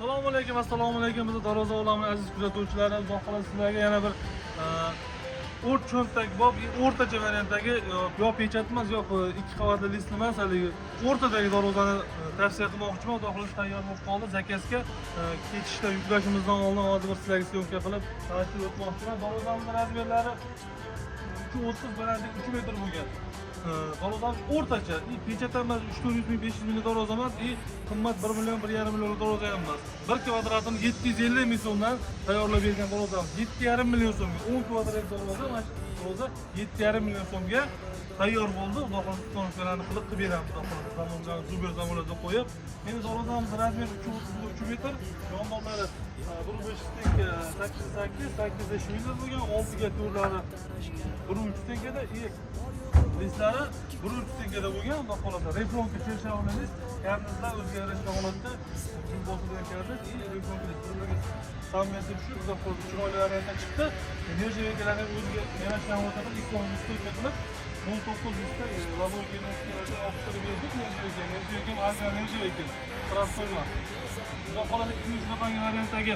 Assalomu alaykum. Biz Darvoza olamini aziz kuzatuvchilari, uzoq qolasiz sizlarga yana bir o'rt cho'ntak bor, o'rtacha variantdagi yo pechat emas, yo ikki qavatli list emas, haligi o'rtadagi darvozani tavsiya qilmoqchiman. Xudo xohlasa tayyor bo'lib qoldi. Zakazga ketishda yuklashimizdan oldin hozir bir sizlarga syomka qilib tanishtirib o'tmoqchiman. Darvozamiz razmerlari 2.30 balandlik 3 metr bo'lgan. Darvozamiz o'rtacha, pechat emas, 300 ming 500 ming darvoza emas, qimmat 1 million 1,5 million darvoza ham emas. 1 kvadratini 750 ming so'mdan tayyorlab bergan darvozamiz 7,5 million so'mga, 10 kvadrat darvoza, mana shu darvoza 7,5 million so'mga tayyor bo'ldi. Xudo xohlasa to'nkalarni qilib beramiz. Xudo xohlasa zamondan super zamonlarda qo'yib. Endi darvozamiz razmeri 3 metr, yonboqlari 8 mm bo'lgan, oltiga to'rlari 1.3 tengada, listlari 1.3 tengada bo'lgan. Xudo xohlasa reflonka chershavolingiz karnizlar o'zgarishga holatda bosilgan karniz, reflonka turlariga samimiyatga tushib, xudo xohlasa chiroyli variantda chiqdi. Enerjiya egalarining o'ziga yarashgan holatda ikon ustoyga qilib 19 yuzta lavozimlarga oqtirib berdik. Enerjiya ekan, enerjiya ekan. Transportlar. Xudo xohlasa 200 nafarga variantdagi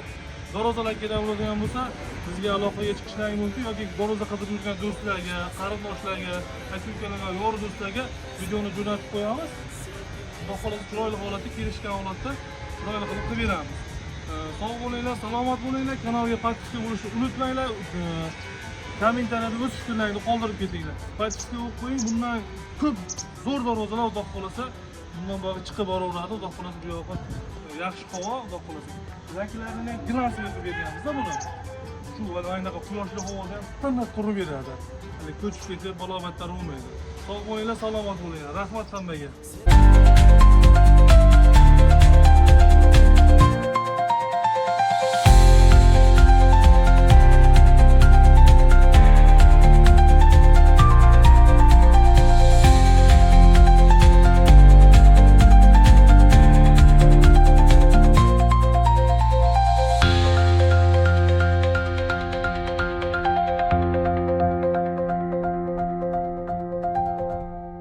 darvozalar kerak bo'ladigan bo'lsa, bizga aloqaga chiqishlari mumkin yoki darvoza qidirib yurgan do'stlarga, qarindoshlarga, aka-ukalarga, yor do'stlarga videoni jo'natib qo'yamiz. Xudo xohlasa chiroyli holatda, kelishgan holatda chiroyli qilib beramiz. Sog' bo'linglar, salomat bo'linglar. Kanalga podpiska bo'lishni unutmanglar. Kommentariyada o'z fikrlaringizni qoldirib ketinglar. Podpiska o'qib qo'ying. Bundan ko'p zo'r darvozalar xudo xohlasa bundan bog'i chiqib boraveradi. Xudo xohlasa bu yoqqa yaxshi havo, xudo xohlasa. Zakilarni glansi berib berganmiz-da buni. Shu aynaqa quyoshli havoda ham tinib turib beradi. Hali ko'chib ketib balobatlar bo'lmaydi. Sog' bo'linglar, salomat bo'linglar. Rahmat hammaga.